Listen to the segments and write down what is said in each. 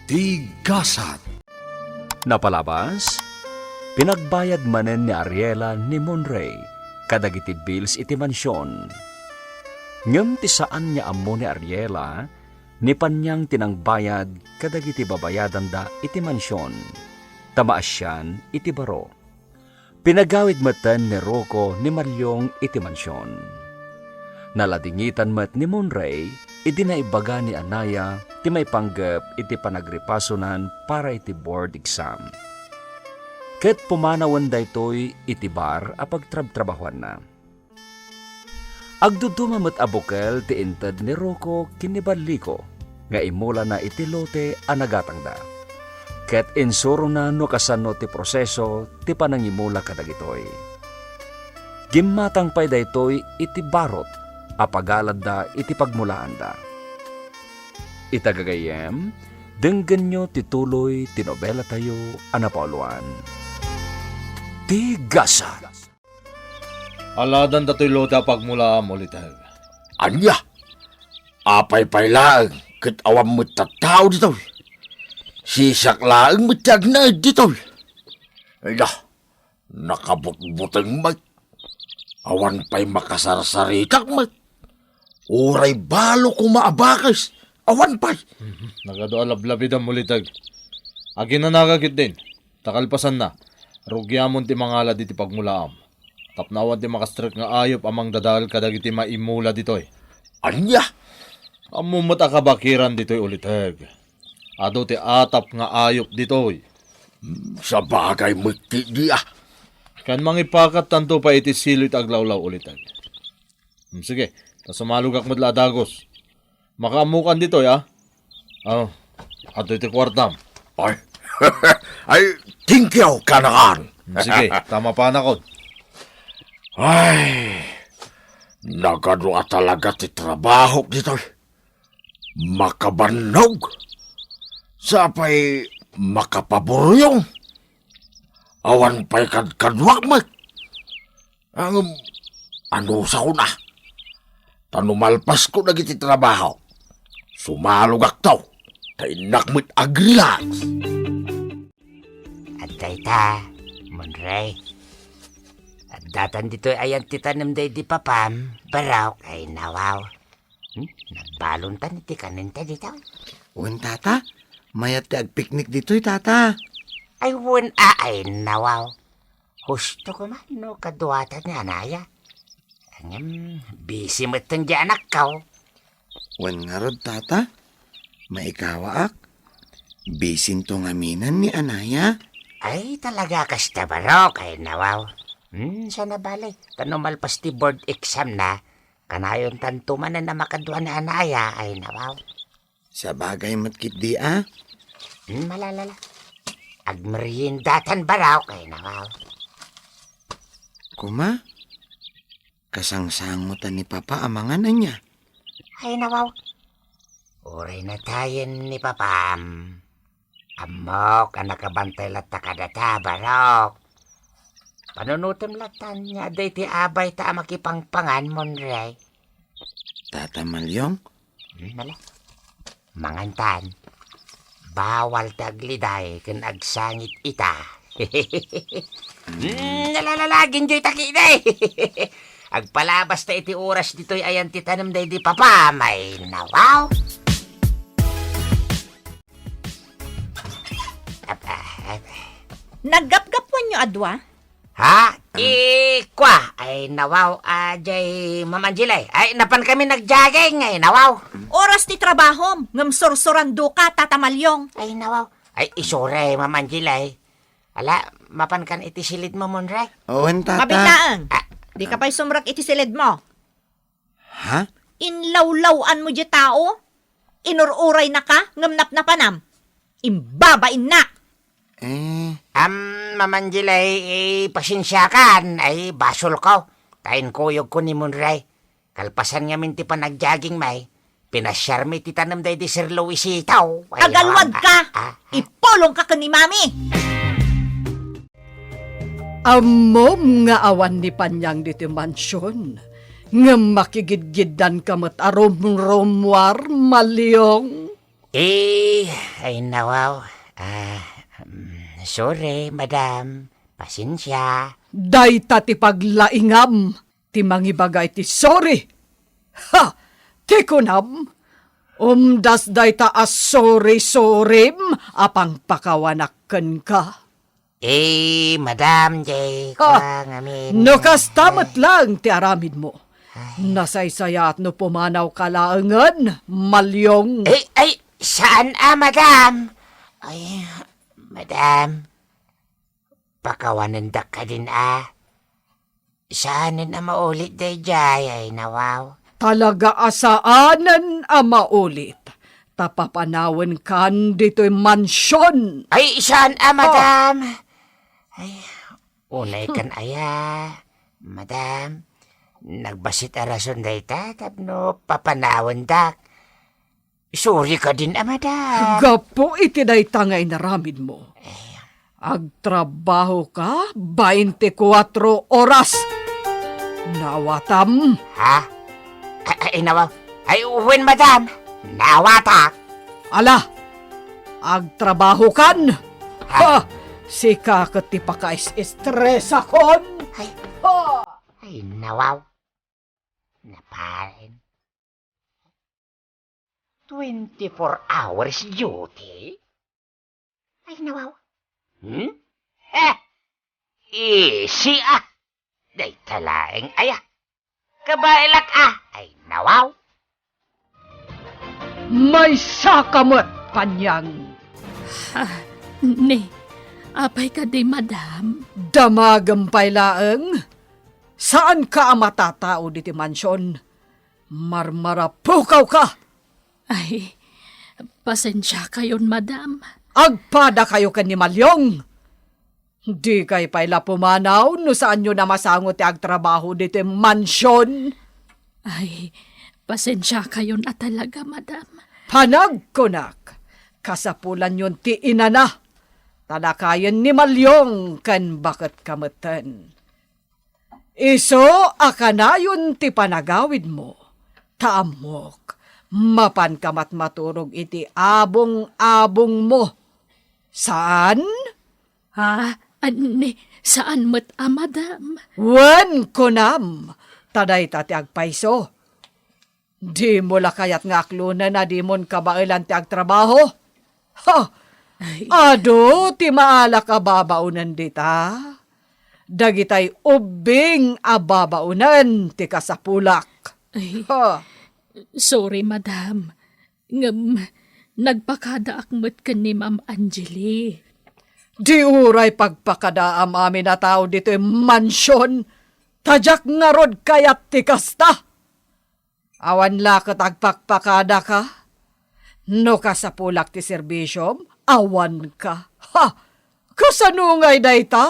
Tigasat. Napalabas, pinagbayad manen ni Ariela ni Monray, kadagiti bills iti mansyon. Ngem ti saan niya ammo ni Ariela, ni panyang tinangbayad kadagiti babayadan da iti mansyon. Tamaas siyan iti baro. Pinagawid matan ni Rocco ni Maryong iti mansyon. Naladingitan mat ni Monray, iti naibaga ni Anaya, ti may panggap iti panagripasonan para iti board exam. Ket pumanawan daytoy iti bar a pagtrab-trabahuan na. Agduduma met abukel ti inted ni Rocco kinibaliko, nga imula na iti lote a nagatangda. Ket insuro na no kasano ti proseso ti panangimula kadagitoy. Gimmatang pay daytoy iti barot, apagalad da iti pagmulaan da. Itagagayem, denggan nyo tituloy tinobela tayo anapauluan. Tigasat. Aladan dato'y lote pagmula mo, litag. Anya? Apay-pay laang, ket awam mo tattao dito. Sisak laang matiyag na dito. Ala, nakabutbutang mat. Awan pa'y makasarsaritak mat. Uray balo kumaabakas. Awan pa'y. Nagado alablabidan mo, litag. Agin na nagagit din. Takalpasan na. Rugyamon ti mangala diti pagmulaam. Tapnawan ti makastrek nga ayop amang dadal kadagiti maimula ditoy. Anya? Amumot akabakiran ditoy ulitag. Ado ti atap nga ayop ditoy. Sa bagay mo di ah. Kan mangipakat tanto pa iti silo't aglawlaw ulitag. Sige, tasumalugak modla dagos. Makaamukan ditoy ah. Ato iti kwartam. Ay, ay, tingkyaw ka nakan. Sige, tama pa na ko. Ay, nagadwa talaga ti trabaho dito. Makabanog. Sapay makapaburyong. Awan pa'y kadwak mat. Ano sa una? Tanumalpas ko nagiti trabaho. Sumalugak tao. Tainakmit agrilax. At tayta, Monray. At datan dito ayan titanam day di papam, baraw ay nawaw. Nagbaluntan iti kaninta dito. Wen tata, mayat ti agpiknik dito'y tata. Ay ay nawaw. Husto ko man no kaduwatan ni Anaya. Angem, busy mo itong di anak ka. Wen nga rod tata, maikawaak. Bisin to ngaminan ni Anaya. Ay talaga kasta barok ay nawaw. Sana balay. Tanumalpas ti board exam na. Kanayon tantuman na makadwa na Anaya ay nawaw. Sa bagay matkit di ah. Malalala. Agmeriendatan baraw kay nawaw. Kuma, kasangsangutan ni Papa amangan na niya. Ay nawaw. Uray na tayen ni Papam. Amok ang nakabantay lata kadata barok. Panunutim latan niya day ti abay ta makipangpangan Monray. Tata Malyong, Mala. Mangantan. Bawal tagliday ken agsangit ita. Nalalagin joy takiday. Agpalabas ta iti oras dito'y ayan ti tanem day di papa may nawaw. Naggapgapuan nyo adwa? Ha? Ikwa ay nawaw ajay mamanjilay. Ay napan kami nagjaging ay nawaw. Oras ti trabaho, ngam sorsorando ka, Tata Malyong. Ay nawaw. Ay isore mamanjilay. Ala, mapan kan iti silid mo Monray. Wen tata. Mabitaang, di ka pa'y sumrak iti silid mo. Ha? Inlawlawan mo di tao? Inururay na ka, ngam napnapanam. Imbabain na. Mamanjilay, pasensyakan, ay basol ko. Tain kuyog ko ni Monray. Kalpasan nga minti pa nagjaging may. Pinasyar mi ti tanam day di Sir Luisitaw. Kagalwad ka! Ipulong ka ka ni Mami! Amom nga awan ni Panyang diti mansyon. Nga makigidgidan ka mat arom-romwar, Malyong. Ay nawaw. Sorry, madam. Pasensya. Day ta ti paglaingam, ti mangibagay ti sorry. Ha! Ti kunam, umdas day ta as sorry-sorim, apang pakawanakken ka. Madam, jay, Ha! amin. No kastamat lang ti aramid mo. Nasaysaya at no pumanaw kalaangan, malyong. Saan madam? Ay, madam. Pakawanan ka din Saanin maulit day jay, ay nawaw. Talaga asaanan maulit. Tapapanawan kan dito'y mansyon. Ay, saan madam? Ay, unay kan madam. Nagbasit rason day tapno papanawan dak. Sorry ka din madam. Gapo iti day tangay naramid mo. Agtrabaho ka 24 oras. Nawatam. Ha? Ay, nawaw. Ay, when madam? Nawata. Ala, agtrabaho kan. Ha! Sika ka ti pakais-stress akon. Ay. Ha! Ay, nawaw. Naparin. 24 hours duty? Ay, nawaw. Easy Day talaeng Kabailak Ay, nawaw. May sakamot, panyang. Apay ka di, madam. Damagampay laeng. Saan ka matatao diti mansyon? Marmarapukaw ka. Ay, pasensya kayon, madam. Agpada kayo kan ni Malyong. Di kay paila pumanaw no saan nyo na masangot ti agtrabaho diti mansyon. Ay, pasensya kayon talaga, madam. Panagkunak, kasapulan yun ti inana. Talakayan ni Malyong kan bakit kamatan. Iso akanayon ti panagawid mo. Taamok, mapan kamat maturog iti abong-abong mo. Saan? Ha? Saan mo't madam? Wan kunam, taday tati agpaiso. Di mo lakayat nga aklunan na di mon kabailan ti agtrabaho. Ha! Ado, ti maala ka babaunan dita. Dagitay ubing ababaunan ti kasapulak. Ay, Ha! sorry, madam. Nagpakada akmat ka ni Ma'am Angeli. Di uray pagpakadaam amin na tao dito'y mansyon. Tadyak nga rod kayat ti kasta. Awan lakot agpakpakada ka. No kasapulak ti serbisyom, awan ka. Ha! Kasanungay day ta,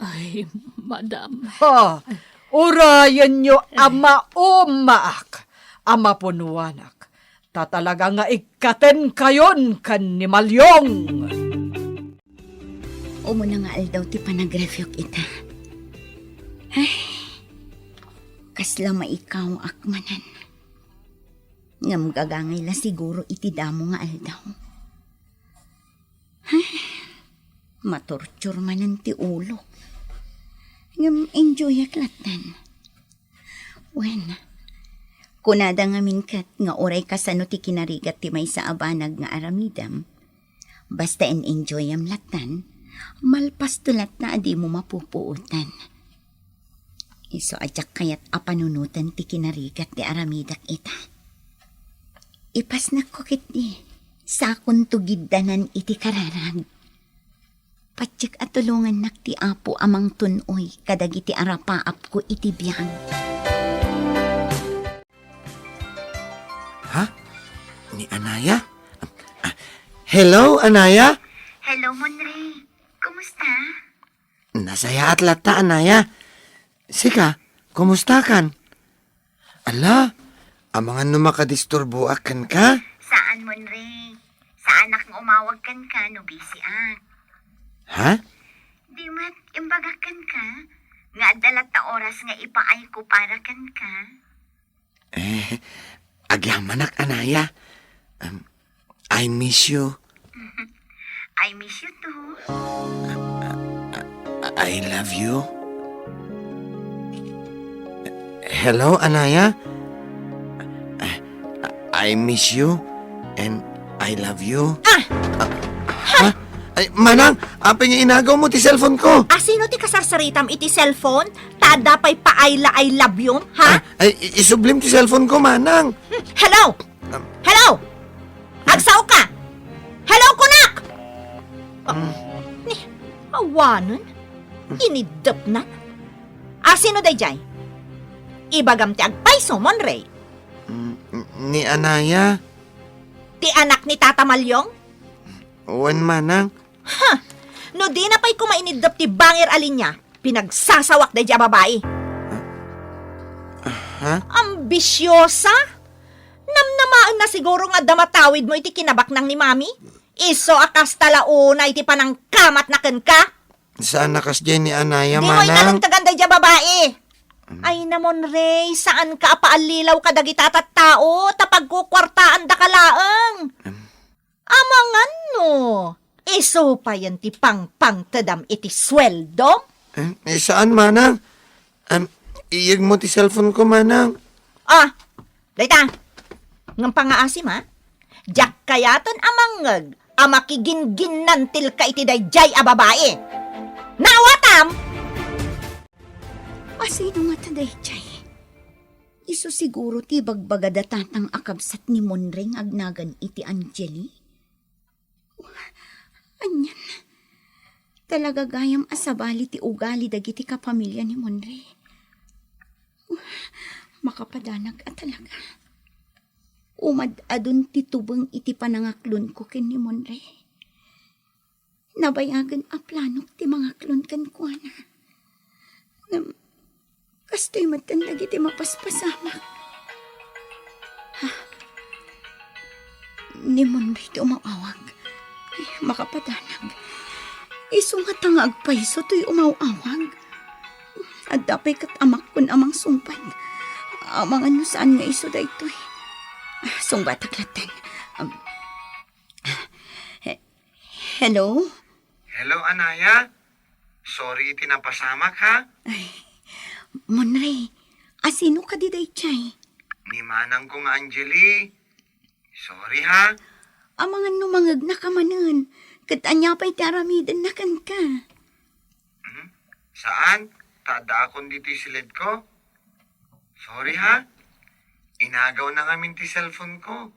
Ay, madam. Ha! Urayan nyo ama umaak, ama punuanak. Tatalaga nga ikaten kayon kan ni Malyong. Umuna nga aldaw ti panagrefyok ita. Ay, kasla maikaw akmanan. Ngam gagangay la siguro iti damo nga aldaw. Ay, matorture manan ti ulo. Ngam enjoy aklatan. Wen, kunada nga minkat nga oray kasano ti kinarigat ti may sa abanag nga aramidam. Basta enjoy am latan, malpas tulat na adi mo mapupuutan. Iso ajak kayat apanunutan ti kinarigat ti aramidak ita. Ipas na kokit ni, sakon tugiddanan iti kararag. Patsik at tulungan nak ti apo amang tunoy kadag iti arapaap ko iti biyang. Ha? Ni Anaya? Hello, Anaya? Hello, Monray. Kumusta? Nasaya at lata, Anaya. Sika, kumusta kan? Ala, amangan no makadisturbo akan ka? Saan, Monray? Saan akong umawag kan ka no busy Ha? Di mat, imbagakan ka. Nga dalat na oras nga ipaay ko para kan ka. Agyamanak, Anaya. I miss you. I miss you too. I love you. Hello, Anaya? I miss you and I love you. Ha? Ay, Manang, apay nga inagaw mo ti cellphone ko. Sino ti kasarsaritam iti cellphone? Tada pa'y paayla I love you, ha? Ay, isublim ti cellphone ko, Manang. Hello? Hello? Agsaw ka? Hello, kunak? Ni, awanan? Inidap na? Sino day jay? Ibagam ti agpayso, Monray. Ni Anaya. Ti anak ni Tata Malyong? Wan, Manang. No di na pa'y kumainidap ti bangir alin niya, pinagsasawak day jay babae. Ha? Ambisyosa? Namnamaan na siguro nga damatawid mo iti kinabak nang ni Mami? Iso akas talauna iti panang kamat na ken ka? Saan nakas dyan ni Anaya, Di mo'y Manang? kaluntagan day jay babae. Ay namon, Ray, saan ka apaalilaw ka dagita tao, tapag kukwartaan da kalaang. Amangan no, iso pa yan ti pang tadam iti sweldo? Saan, Manang? Iyag mo ti cellphone ko, Manang. Dayta, ngam pangaasim ha? Diyak kayaton amangag, amakigin-ginantil ka iti dayjay a babae. Nawatam! Asino nga taday, Chay? Iso siguro ti bagbagadatatang akabsat ni Monreng agnagan iti Angeli? Anyan, talaga gayam asabali ti ugali dagiti kapamilya ni Monre. Makapadanag at talaga. Umad adun ti tubeng iti panangaklon ko ken ni Monre. Nabayagan a planok ti mga klon ken kuana. Kastoy matandag iti mapaspasamak. Ni Monre ti umawawag. Makapadanag. Iso nga tangag pa iso to'y umawawag. At dapay kat amak kun amang sumpad. Amang ano saan nga iso da ito'y. Sungbat aglatan. Hello? Hello, Anaya. Sorry, tinapasamak, ha? Monre, asino ka di day, Chay? Ni Manang ko nga, Angeli. Sorry, ha? Amangan numangag na kamanan. Kat anya pa'y taramidan na kan ka. Saan? Tada akong dito silid ko? Sorry, ha? Inagaw na ngamin ti cellphone ko.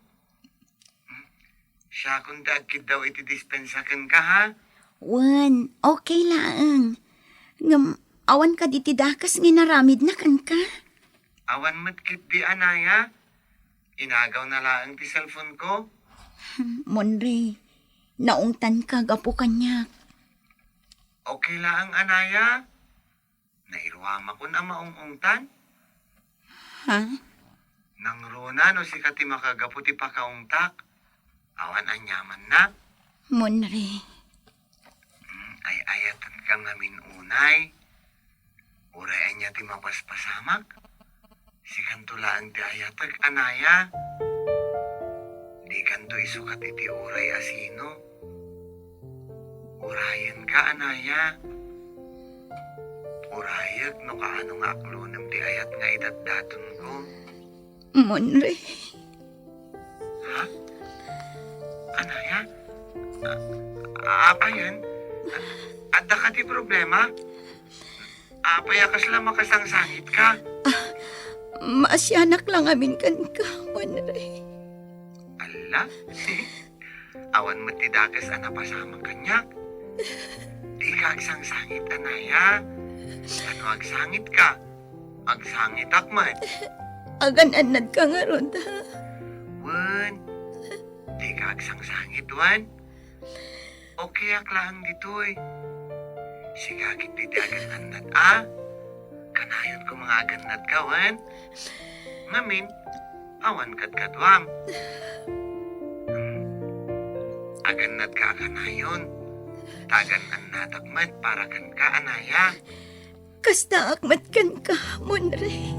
Siya kung daagkid daw iti dispensakan ka, ha? Wan, okay lang. Ngam, awan ka di tidakas nginaramid na kan ka. Awan matkit di, Anaya. Inagaw na lang ti cellphone ko. Monre, naungtan ka gapo kanyak. Okay lang, Anaya. Nairuama ko na maungungtan. Ha? Nang runa no si kati makagaputi pa kaungtak. Awan anyaman na. Monre, Ay ayatan ka ngamin unay. Urayan niya ti mapaspasamak. Si kantulaan ti ayatag, Anaya. Di kanto isukat iti uray asino. Urayan ka, Anaya. Urayag no kaano nga aklonam ti ayat nga idatdaton ko. Monre. Ha? Anaya? Apa yan? Adda ka ti problema? Payakas lang makasangsangit ka. Maasyanak lang amin kan ka, Monre. Ala? Awan mo ti dakas anapasama kanyak. Di ka agsangsangit, Anaya. Ano agsangit ka? Agsangit akmat. Agan-anad ka nga ron, ha? Wan, di ka agsangsangit, Wan. Okay aklaan ditoy. Sigagit di agan-anad, Kanayon ko mga agan-anad ka, Wan. Ngamin, awan kadkadwam. Agan-anad ka kanayon. Tagan-anad akmat para kan ka, Anaya. Kasta akmat kan ka, Monre.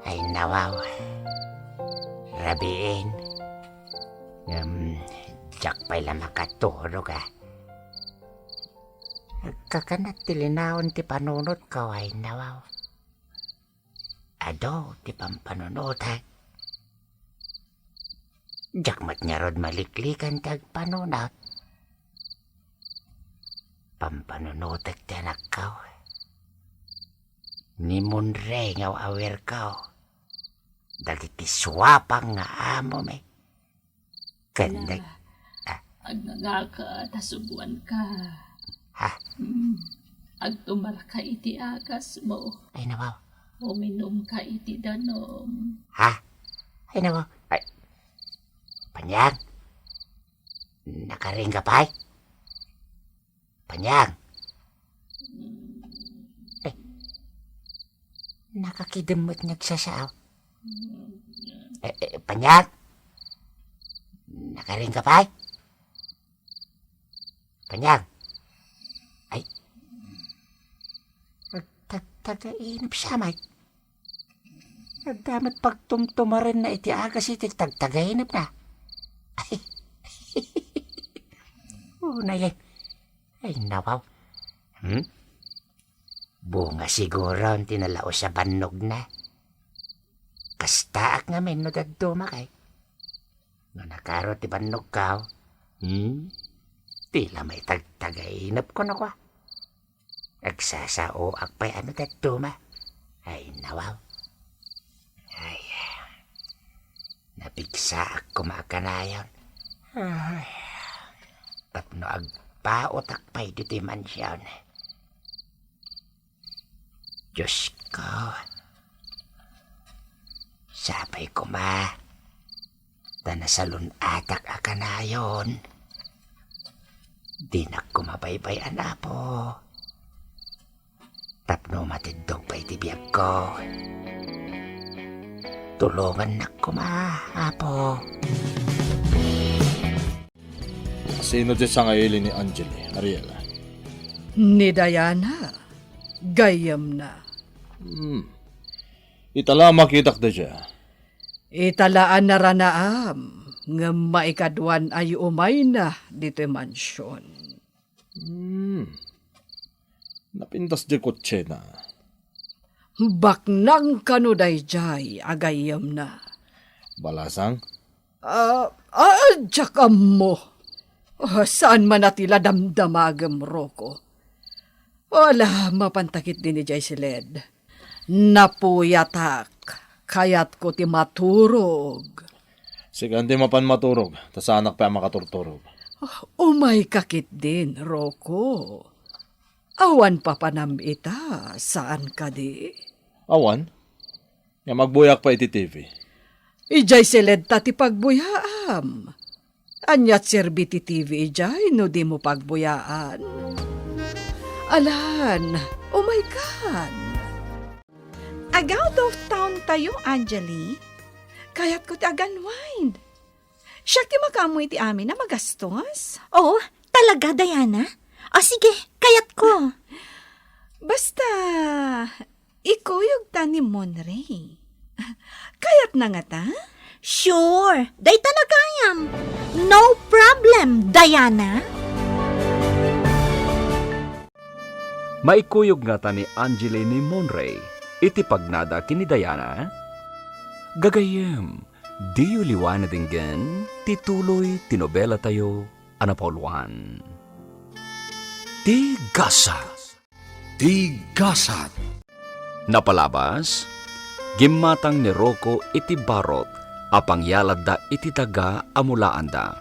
Ay nawaw. Rabiin. Diyak pa'y lang makaturog Kakanat tilinawon ti panunot kaway nawaw. Ado ti pampanunot Diyak mat niya rod maliklikan tag panunot. Pampanunot at tiyanak kaw. Ni Monre ngaw awer kaw. Dagiti swapang nga amo may. Kandag. Ag nangaka, tasubuan ka. Ha? Ag tumara ka iti agas mo. Ay nawaw. Uminom ka iti danom. Ha? Ay nawaw. Ay. Panyang. Nakaring ka pa Panyang. Nakakidamot nagsasaaw. Panyang. Nakaring ka pa Panyang. Ay. Tagainap siya, Mike. Nagdamat pagtumtumarin na iti agas iti tagainap na. Ay. Unay. Ay, nawaw. Bunga siguro ang tinalao sa banog na. Kastaak nga men no daduma kay. No nakaro ti banog kaw. Tila may tagtagainap ko na kwa. Agsasao akpay ano daduma. Ay, nawaw. Ay, napigsa ako makanayon. Ay, tapno agpaot akpay dito mansyon. Diyos ko. Sapay ko Tanasalun atak akanayon. Di na kumabaybay po. Tapno matindog pa itibiyag ko. Tulungan na apo. Sino dyan sa ngayon ni Angeli, Ariela? Ni Diana. Gayam na. Itala makitak da dyan. Italaan na ranaam. Nga maikadwan ay umay na dito mansyon. Napintas di kotse na. Baknang kanuday jay agayam na. Balasang? Adyak mo. Saan man natila damdamagam roko. Wala mapantakit din ni jay siled. Napuyatak. Kayat ko ti maturog. Sige, hindi mapan maturog. Tas anak pa makaturturog. Umay kakit din, Roko. Awan pa panam ita. Saan ka di? Awan? Nga magbuyak pa iti TV. Ijay siled ti pagbuyaam. Anyat serbi ti TV ijay no di mo pagbuyaan. Alan, oh my God. Out of town tayo, Angeli. Kayat ko ti aganwind. Siya ti makamoy ti amin na magastos. Oh, talaga, Diana? O sige, kayat ko. Basta, ikuyog ta ni Monray. Kayat na nga ta? Sure, day talagayam. No problem, Diana. Maikuyog nga ta ni Angeli ni Monray, iti pagnada kini Diana. Gagayem, di uliwan na dinggan, tituloy tinobela tayo, anapoluan. Tigasat. Tigasat. Napalabas, gimatang ni Rocco iti barot, apangyalad da iti taga amulaanda.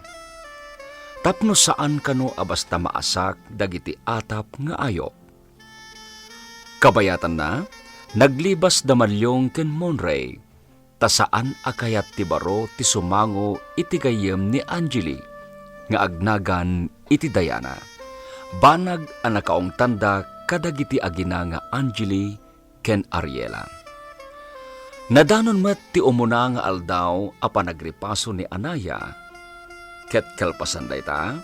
Tapno saan kano abasta maasak dagiti atap nga ayop. Kabayatan na, naglibas damalyong ken Monray, ta saan akayat ti baro ti sumango iti gayem ni Angeli, nga agnagan iti Diana. Banag ang nakaong tanda kadagiti agina nga Angeli ken Ariela. Nadanon met ti umuna nga aldaw apa nagripaso ni Anaya, ket kalpasan dayta,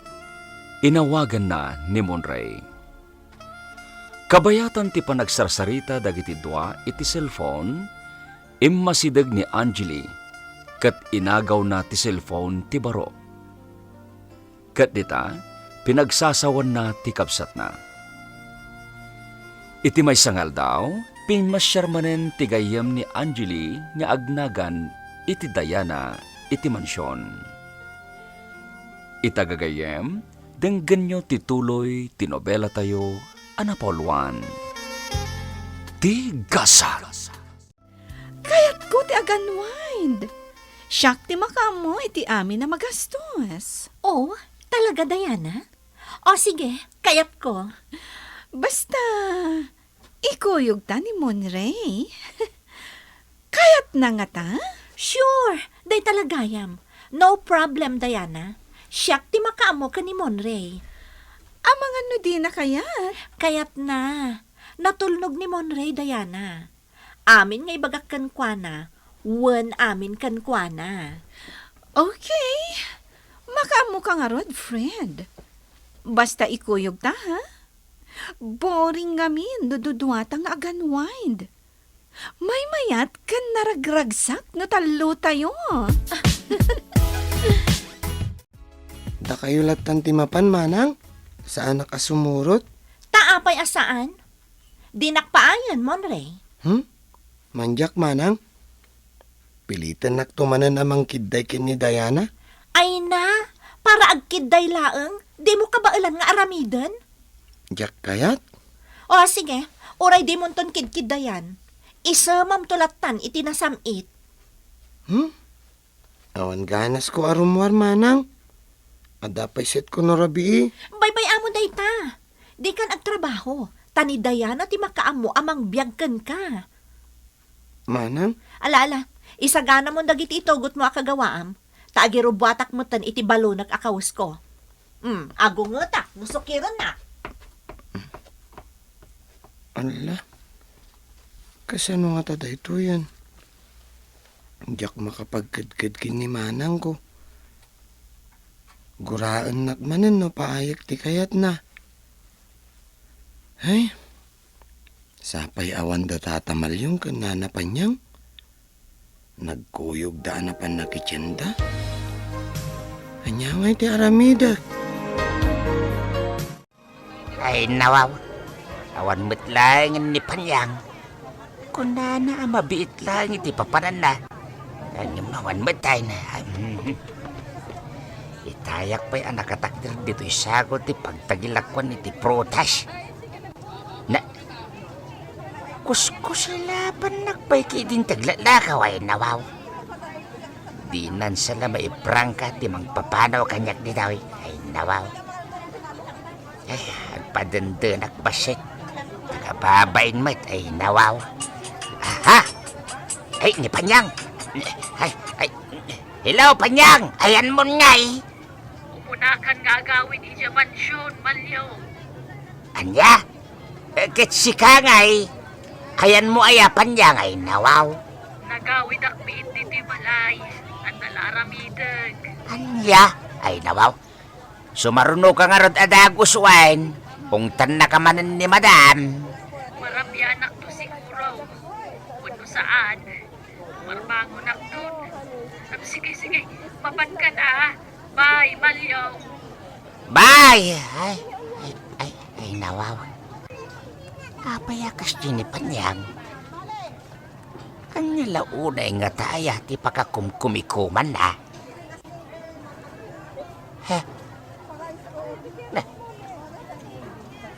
inawagan na ni Monray. Kabayatan ti panagsarsarita dagiti dua iti cellphone, immasideg ni Angeli, ket inagaw na ti cellphone ti baro. Kat dita, pinagsasawan na ti kabsat na. Iti may sangal daw, pinmasyar manen ti gayem ni Angeli nga agnagan iti Diana iti mansyon. Itagagayem, denggan nyo tituloy tinobela tayo, Anapolwan. Ti Gasa. Kayat ko ti aganwind. Siyak ti makamo iti amin na magastos. Oh, talaga, Diana? O sige, kayat ko. Basta, ikuyog ta ni Monray. Kayat na nga ta? Sure, day talagayam. No problem, Diana. Siyak ti makaamo ka ni Monray. Amang ano di na kayat? Kayat na. Natulnog ni Monray, Diana. Amin nga ibagak kankwana. Wen amin kankwana. Okay. Makaamo ka nga rod, friend. Basta ikuyog ta, ha? Boring ngamin, dududuatang aganwind. May mayat kan naragragsak no talo tayo. Da kayo latan timapan, Manang? Saan nakasumurot? Taapay asaan? Dinakpaayan, Monray. Manjak, Manang? Pilitan naktumanan amang kiday kin ni Diana? Ay na, para agkiday laeng, di mo kabailan nga aramiden? Jak kayat? O sige, oray di mo ton kidkidayan. Isa mamtulatan itinasamit. Awan ganas ko arumwar, Manang. Adapay set ko no rabi. Bye-bye amo dayta. Di kan agtrabaho. Tani Diana ti makaamo amang biyagken ka. Manang? Ala, isagana mo dagiti itugot mo akagawaam. Taagiro buatak mo tan iti balo nag-akawas ko. Agungotak, musukiran na. Ala? Kasano nga tada ito yan? Hindi ako makapagkadkad ni Manang ko. Guraan nakmanan no paayak ti kayat na. Ay, sapay awan da tatamal yung kananapan niyang. Nagkuyog daan na pan nakitsenda. Anyaway ti aramida. Ay nawaw. Awan mo't lang ni Panyang. Kung na mabiit lang iti papanan na. Ang mawan mo't tayo na. Itayak pa'y anak katakdir dito isagot ti pagtagilakwan iti protas. Na, kuskusalapan nakpay ki din taglalakaw ay nawaw. Di nan sala maiprangka ti magpapanaw kanyak di daw ay nawaw. Ay, agpadandanak basit. Tagababain mo't ay nawaw. Aha! Ay, ni Panyang! Ay, hello, Panyang! Ayan mo nga eh! Umunakan nga agawin ija mansyon, Malyo. Anya? Kitsi ka nga eh! Ayan mo ay Panyang ay nawaw. Nagawid akbiit diti balay at nalaramideg. Anya? Ay nawaw. Sumaruno ka nga rod adagos wine. Pungtan na kamanan ni Madam. Marabyanak to siguro. Kuno saan? Marbangon dun. Sige, mapan ka na. Bye, Malyo. Bye! Ay nawaw. Apayakas din ni Panyang. Anya launay nga taya ti pakakumkumikuman na.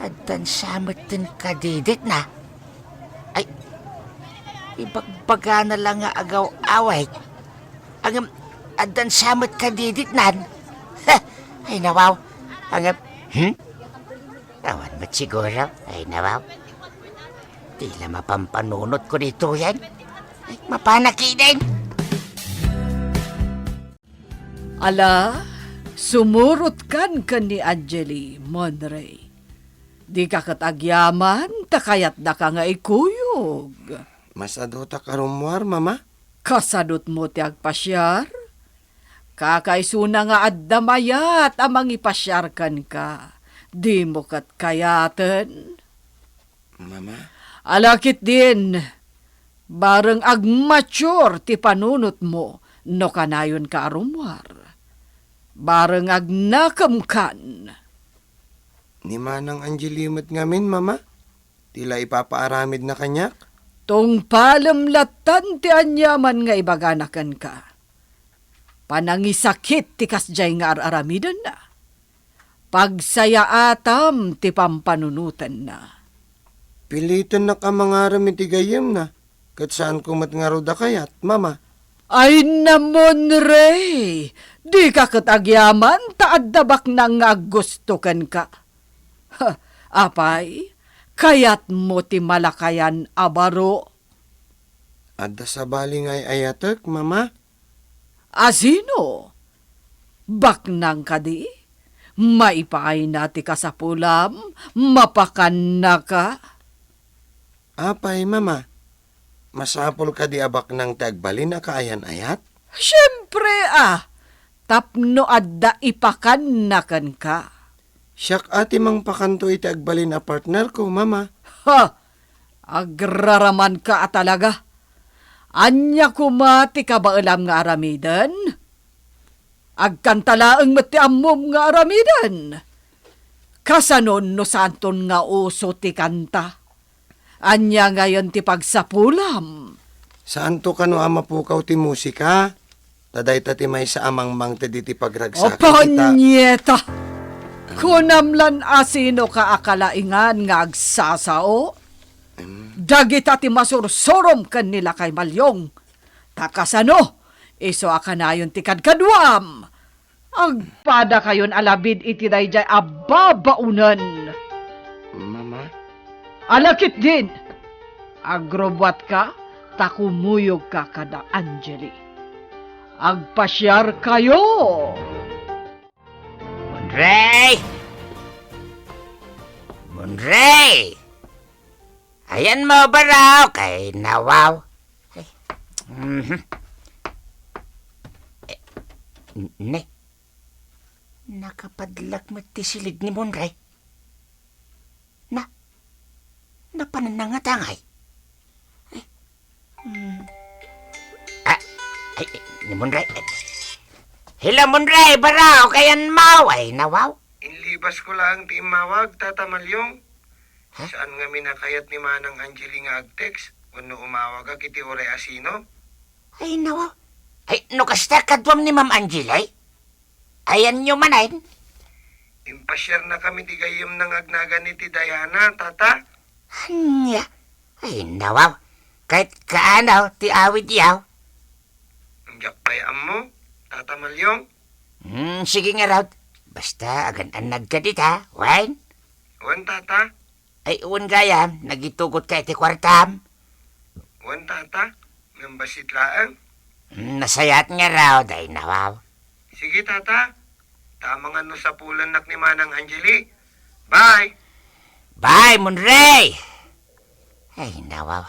Adan samot din kadidit na. Ay, ibagbaga na lang nga agaw away. Ang adan samot kadidit nan. Ay nawaw. Ang awan ba't siguro? Ay nawaw. Tila mapampanunot ko dito yan. Ay, mapanakinin. Ala, sumurot kan ni Angeli, Monray. Di ka katagyaman, takayat da ka nga ikuyog. Masado ta karumwar, Mama? Kasadot mo ti agpasyar? Kakaisuna nga addamayat amang ipasyar kan ka. Di mo kat kayaten. Mama? Alakit din. Bareng agmature ti panunot mo no kanayon ka arumwar. Bareng ag nakamkan. Ni Manang Angelimot ngamin, mama. Tila ipapaaramid na kanyak. Tung palamlatan ti anyaman nga ibaganakan ka. Panangisakit ti kasjay nga aramidan na. Pagsaya atam ti pampanunutan na. Pilitan na ka mga aramid ti gayem na. Kat saan kumat nga roda kayat, mama. Ay namon, Ray! Di ka katagyaman, taadabak na nga gusto kan ka. Ha, apay, kayat mo ti malakayan abaro. Adda sa bali ngay ayatek, mama. Asino? Baknang ka di? Maipaay na ti ka sa pulam, mapakan na ka. Apay, mama. Masapol ka di abak ng tagbalin na kaayan ayat? Siyempre tapno adda ipakan na kan ka. Siyak ati mang pakanto iti agbalin a partner ko, mama. Ha! Agraraman ka talaga. Anya kumati ka ba alam nga aramidan? Agkantalaang mati amom nga aramidan. Kasanon no santon nga uso ti kanta. Anya ngayon ti pagsapulam. Saan to kano ama pukaw ti musika? Taday tati may sa amang mang tadi ti pagragsak. Opo, nyeta! Kunamlan asino ka akalaingan nga agsasao? Dagita ti masursurom kan nila kay Malyong. Takasano, iso akanayon ti kadkadwam. Agpada kayon alabid iti dayjay ababaunan. Mama? Alakit din. Agrobwat ka, takumuyog ka kada Angeli. Agpasyar kayo. Monray! Monray! Ayan mo ba raw kay nawaw? Ay. Ne? Nakapadlak mo ti silid ni Monray. Napananangatangay. Ay, ni Monray. Hello, Monray, baraw, kayan mau. Ay, nawaw. Inlibas ko lang ti mawag, Tata Malyong. Saan nga minakayat ni Manang Angeli nga agtext? Wano umawag ka kiti Ore Asino? Ay, nawaw. Ay, no kasta kadwam ni Ma'am Angeli? Ayan nyo manayin. Impasyar na kami ti gayem ng agnagan ni ti Diana, Tata. Anya? Ay, nawaw. Kahit kaanaw, ti awid yaw. Ang jakpayam mo, Tata Malyong. Sige nga raw. Basta agan-anag ka dit ha, Wayne. Wan, Tata. Ay, uwan gayam, nagitugot ka iti kwartam. Wan, Tata. Membasit laang. Nasayat nga raw, day nawaw. Sige, Tata. Tamang ano sa pulanak ni Manang Angeli. Bye! Bye, Monray! Ay, nawaw.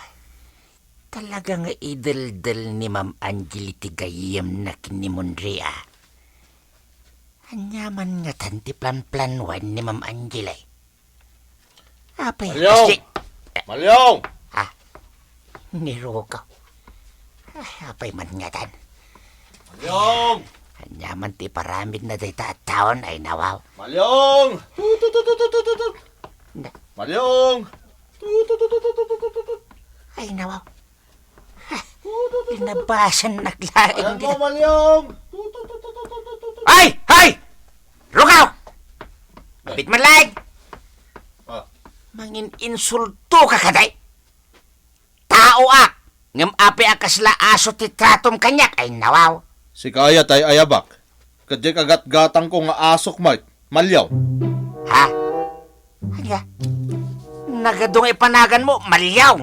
Talagang idel-del ni Ma'am Angeli tigayam na kini Monray Anyaman nga tanti plan-planwan ni Ma'am Angeli. Apay, Malyong! Malyong! Niro ko. Ay, apay man nga tan. Malyong! Anyaman ti paramid na day taon ay nawaw. Malyong! Malyong! Ay, nawaw. Inabasan naglaing Ayan mo, dito. Malyong! Ay! Ay! Rukaw! Bit man lag! Mangin insulto ka kaday. Tao ngam api akasla aso ti tratom kanyak ay nawaw. Si Kaya tay ayabak. Kadya kagat-gatang ko nga asok, Mike. Malyaw. Ha? Hala? Nagadong ipanagan mo, malyaw.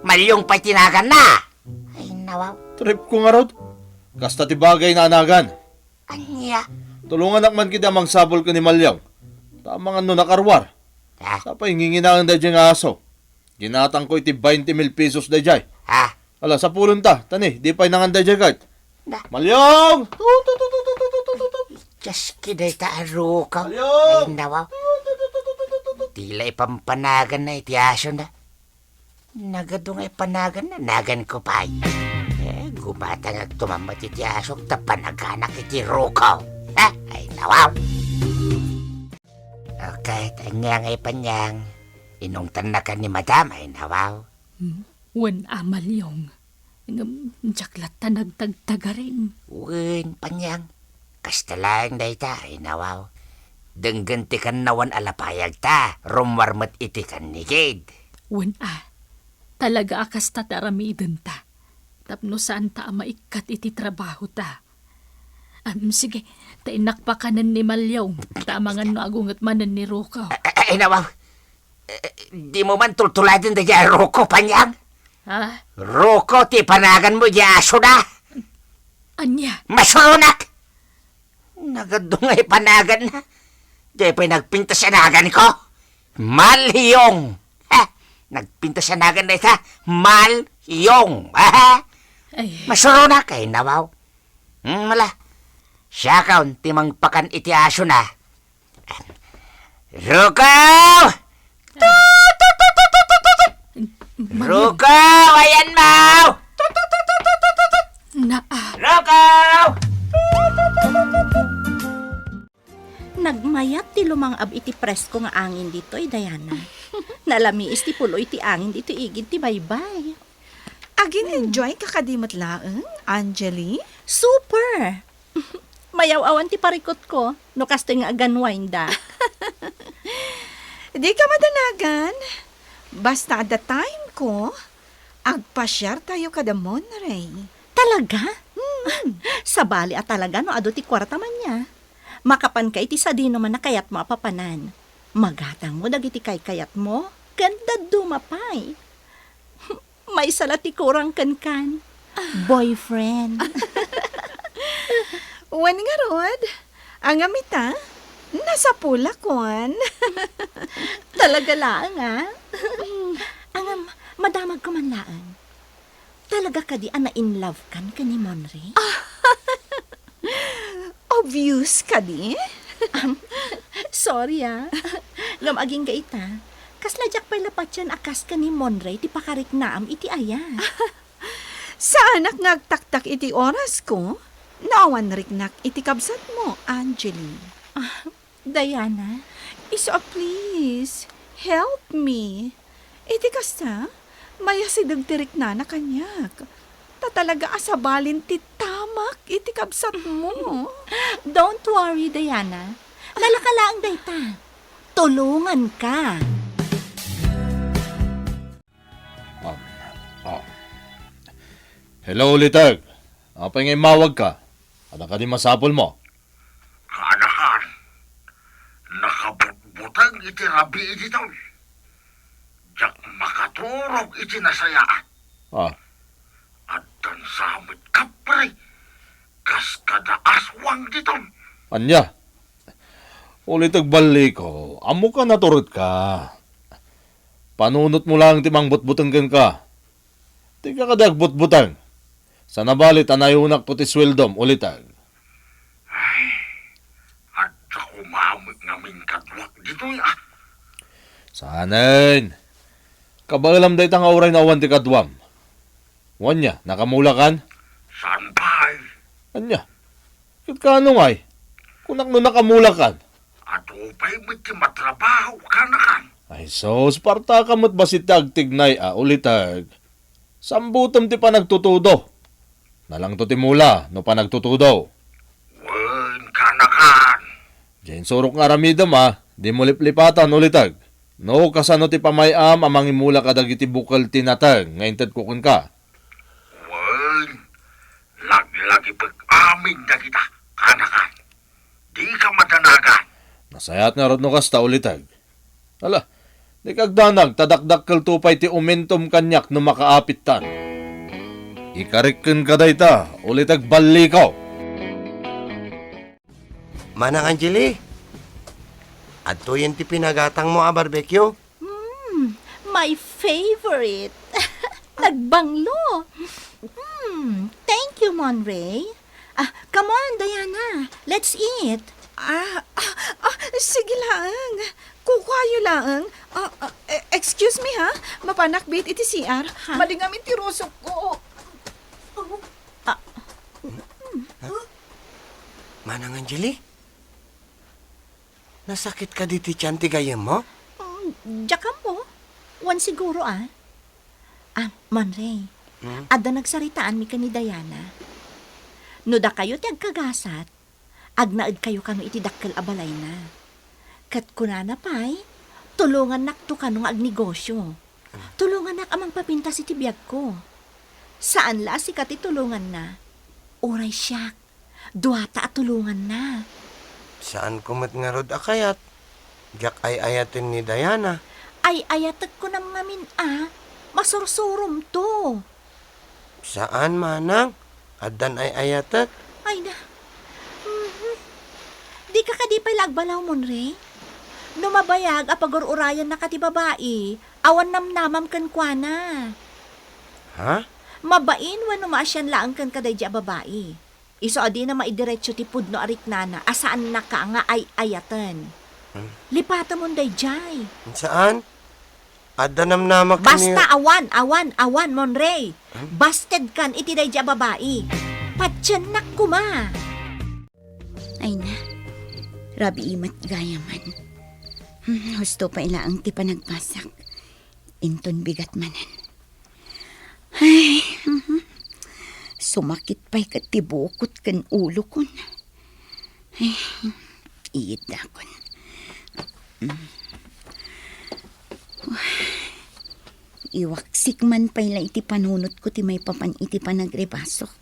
Malyong pa'y tinagan na. Ay, nawaw. Trip ko nga rod. Kasta ti bagay na anagan. Anya? Tulungan nakman kita mangsabol ko ni Malyaw. Tamang ano nakarwar. Ha? Sa pa hinginginaan da dyan nga aso. Ginatang ko iti 20,000 pesos da dyan. Ha? Ala, sa pulon ta. Tani, di pa'y nangan da dyan kahit. Na? Malyong! Just kiday ta arukaw. Malyong! Ay, nawaw. Tila ipampanagan na iti aso na. Nagadong ipanagan na nagan ko pa. Gumatang at tumamat iti asok tapanaganak iti rukaw. ha? Ay, nawaw. Okay, tanyang ay panyang. Inungtan na ka ni madam, ay nawaw. Wen amalyong. Jaklat ta nagtagtagaring. Uwin, panyang. Kastalang day ta, ay nawaw. Dengganti kan nawan alapayag ta. Rumwarmat iti kan nikid. Wen talaga akas ta taramiden ta. Tapno saan ta maikat iti trabaho ta. Sige, tainak pa kanan ni Malyaw. Tamangan no agungat manan ni Rukaw. Ay, nawaw. Di mo man tultuladin da dyan, Roko, panyang? Ha? Roko, ti panagan mo dyan, aso na. Anya? Masurunak! Nagadungay panagan na. Di pa'y nagpintasanagan ko. Malyong! Ha? Nagpintasanagan na ita. Malyong! Ha? Ay, Masurunak ay nawaw. Mala. Siya kaun, timang pakan iti aso na. Rukaw! Rukaw! Ayan mau! Rukaw! Nagmayat ti lumangab iti presko nga angin dito, Diana. Nalamiis ti pulo iti angin dito igid ti baybay. Agin enjoy kakadimot laeng, Angeli? Super! Mayaw-awan ti parikot ko, no kasto nga aganwain da. Di ka madanagan. Basta at the time ko, agpasyar tayo kada Monterey. Talaga? Sa bali at talaga no ado ti kwarta man niya. Makapan ka iti sadino man na kayat mo apapanan. Magatang mo dagiti kay kayat mo. Ganda dumapay. May sala ti kurang kan. Boyfriend. Wan nga rod, ang amita, nasa pula kon. Talaga lang, ha? Madamag ko man laan. Talaga ka di na in love kan ka ni Monre? Obvious ka di? Sorry, ha? Ngam aging gaita. Kasladyak pa'y lapat yan akas ka ni Monre ti pakarik naam iti aya. Sa anak ngagtaktak iti oras ko, nawan riknak iti kabsat mo, Angeli. Diana? So please, help me. Iti kasta, maya si dagtirik na kanyak. Talaga asabalin ti tamak iti kabsat mo. Don't worry, Diana. Nalakalaang dayta. Tulungan ka. Hello, Litag. Apa ngay mawag ka? Ada ka di masapol mo? Kanahan, nakabutbutang iti rabi iti taon. Jak makaturog iti nasayaan. At dan samit kapre, kas kada aswang di taon. Anya? Ulitag balik ko. Amo ka naturot ka. Panunot mo lang timang butbutang ka. Di ka kadag butbutang. Sa nabalit anayunak po ti sweldom, ulitag. At ako mamit ngamin kadwak dito Sanan. Kabalam day tang auray na awan ti kadwam. Wanya, nakamulakan? Saan ba? Anya? Kit ka ano ngay? Kunak no nakamulakan. At upay mo ti matrabaho kanakan. Ay sos, parta ka mo't basit tignay ulitag. Sambutom ti panagtutudo. Nalang to ti mula, no panagtutudo. Wen kanakan. Diyan surok nga ramidam di mo liplipatan ulitag. No, kasano ti pamayam amang imula kadag iti bukal tinatag, ngayon tad kukun ka. Wen, lagi pag-amin na kita, kanakan. Di ka madanagan. Nasayat nga rod no kasta ulitag. Ala, di kagdanag, tadakdakkel tupay ti umentum kanyak no makaapit tan. Ikarikken ka dayta, ulitag balikaw. Manang Angeli, adto yan ti pinagatang mo barbecue? My favorite. Nagbanglo. Thank you, Monray. Come on, Diana. Let's eat. Sige lang. Kukayo lang. Excuse me ha, mapanakbit iti CR. Malingamin ti rusok ko. Manang Angeli, Nasakit ka di ti tiyan ti gayem mo? Diyakan mo. Wan siguro Monray, adda nagsaritaan mi ka ni Diana. No da kayo ti agkagasat, agnaed kayo kano iti dakkel abalay na. Kat kunana pay, tulungan nak to kano nga agnegosyo. Tulungan nak amang papintas iti biyag ko. Saan la si kati tulungan na? Uray siyak, duwata at tulungan na. Saan kumat nga rod akayat? Gyak ay ayatin ni Diana. Ay ayatag ko na ngamin masursurom to. Saan manang? Addan ay ayatat? Ay na. Di ka kadipay lagbalaw mon, Ray? No mabayag apagururayan na kati babae, awan namnamam kan kwa na. Ha? Mabain wano maasyan laang kan kaday di babae. Iso adi na maidiretso ti pudno arik nana, asaan na ka nga ay ayatan. Lipata mon day jay. Saan? Adda namnamak Basta awan, Monray. Busted kan iti day di babae. Patyanak kuma. Ay na, rabi imat gayaman. Husto pa ilaang ti panagpasak. Inton bigat manan. Ay, sumakit pa'y katibukot kan ulo kon. Ay, iyit na kon. Iwaksik man pa'y la iti panunot ko ti may papan iti panagrebasok.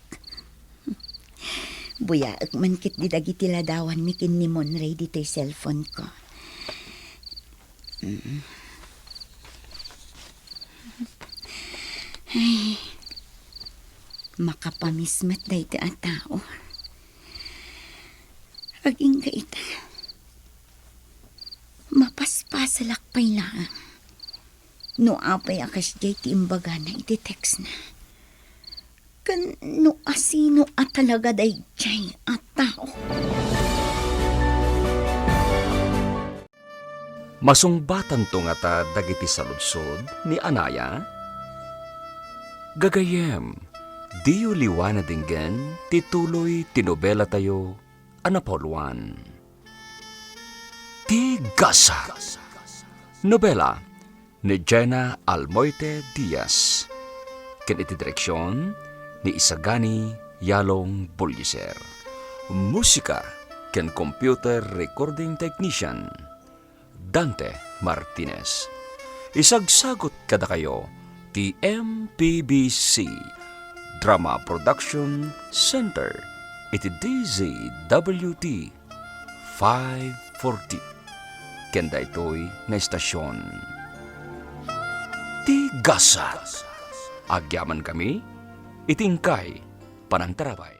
Buyaag man kit di dagiti ladawan mi kin ni Monray dito'y cellphone ko. Ay, makapamismat da iti a tao. Aging kaita, mapaspasalak pa'y laang. No apay akas jay ti imbaga na iti text na. Kan no asino at talaga day jay at tao. Masungbatan to nga ta dagiti saludsod ni Anaya. Gagayem, diyo liwana dinggen, tituloy tinobela tayo, Anapoluan. Tigasa. Nobela ni Jenna Almoite Diaz. Ken iti direksyon ni Isagani Yalong Bulliser. Musika ken computer recording technician Dante Martinez. Isagsagot kada kayo ti MPBC Drama Production Center iti DZWT 540 kenda ito'y na istasyon. Tigasa. Agyaman kami, itingkay panantarabay.